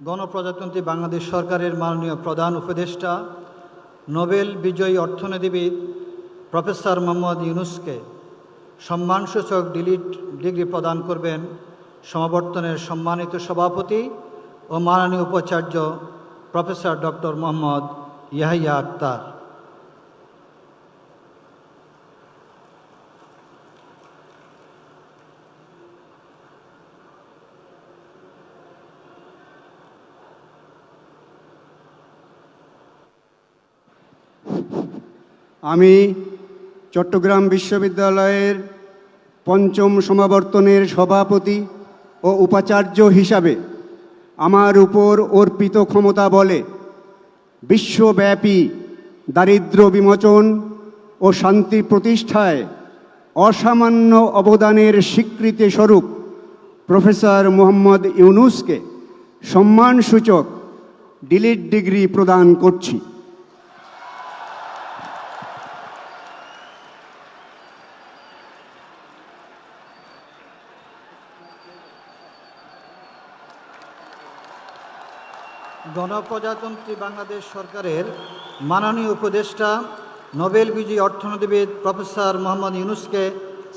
গণপ্রজাতন্ত্রী বাংলাদেশ সরকারের মাননীয় প্রধান উপদেষ্টা নোবেল বিজয়ী অর্থনীতিবিদ প্রফেসর মোহাম্মদ ইউনূসকে সম্মানসূচক ডিগ্রি প্রদান করবেন সমাবর্তনের সম্মানিত সভাপতি ও মাননীয় উপাচার্য প্রফেসর ডক্টর মোহাম্মদ ইয়াহিয়া আক্তার। আমি চট্টগ্রাম বিশ্ববিদ্যালয়ের পঞ্চম সমাবর্তনের সভাপতি ও উপাচার্য হিসাবে আমার উপর অর্পিত ক্ষমতা বলে বিশ্বব্যাপী দারিদ্র্য বিমোচন ও শান্তি প্রতিষ্ঠায় অসামান্য অবদানের স্বীকৃতিস্বরূপ প্রফেসর মোহাম্মদ ইউনূসকে সম্মানসূচক ডিগ্রি প্রদান করছি। গণপ্রজাতন্ত্রী বাংলাদেশ সরকারের মাননীয় উপদেষ্টা নোবেল বিজয়ী অর্থনীতিবিদ প্রফেসর মোহাম্মদ ইউনূসকে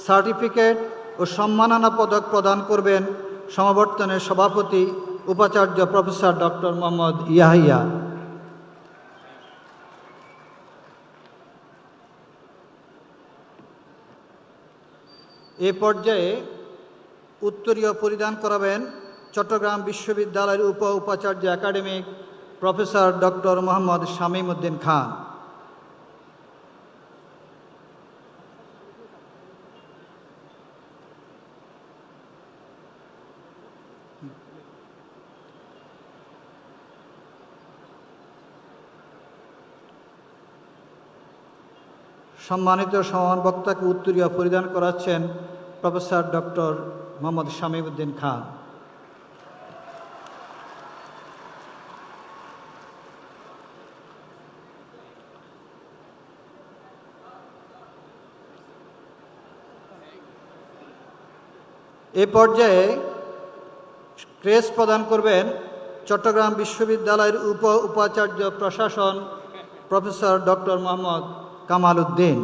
সার্টিফিকেট ও সম্মাননা পদক প্রদান করবেন সমাবর্তনের সভাপতি উপাচার্য প্রফেসর ডক্টর মোহাম্মদ ইয়াহিয়া। এ পর্যায়ে উত্তরীয় পরিধান করাবেন চট্টগ্রাম বিশ্ববিদ্যালয়ের উপাচার্য academic professor doctor Mohammad Shamim Uddin Khan. সম্মানিত সমান বক্তাকে উত্তরীয় পরিধান করাচ্ছেন প্রফেসর ডক্টর মোহাম্মদ শামীম উদ্দিন খান। এ পর্যায়ে ক্রেস্ট প্রদান করবেন চট্টগ্রাম বিশ্ববিদ্যালয়ের উপাচার্য প্রশাসন প্রফেসর ডক্টর মোহাম্মদ কামাল উদ্দিন।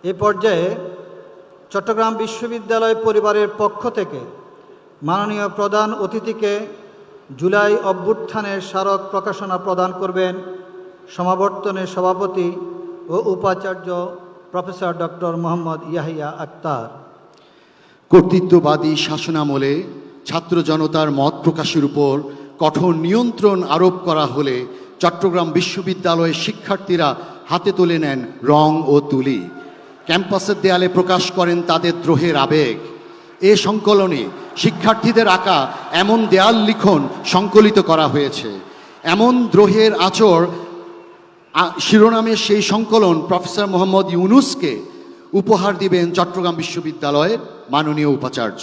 এ পর্যায়ে চট্টগ্রাম বিশ্ববিদ্যালয় পরিবারের পক্ষ থেকে মাননীয় প্রধান অতিথিকে জুলাই অভ্যুত্থানের স্মারক প্রকাশনা প্রদান করবেন সমাবর্তনের সভাপতি ও উপাচার্য প্রফেসর ডক্টর মোহাম্মদ ইয়াহিয়া আক্তার। কর্তৃত্ববাদী শাসনামলে ছাত্র জনতার মত প্রকাশের উপর কঠোর নিয়ন্ত্রণ আরোপ করা হলে চট্টগ্রাম বিশ্ববিদ্যালয়ের শিক্ষার্থীরা হাতে তুলে নেন রং ও তুলি, ক্যাম্পাসের দেয়ালে প্রকাশ করেন তাদের দ্রোহের আবেগ। এ সংকলনে শিক্ষার্থীদের আঁকা এমন দেয়াল লিখন সংকলিত করা হয়েছে। এমন দ্রোহের আচর শিরোনামের সেই সংকলন প্রফেসর মোহাম্মদ ইউনূসকে উপহার দিবেন চট্টগ্রাম বিশ্ববিদ্যালয়ের মাননীয় উপাচার্য।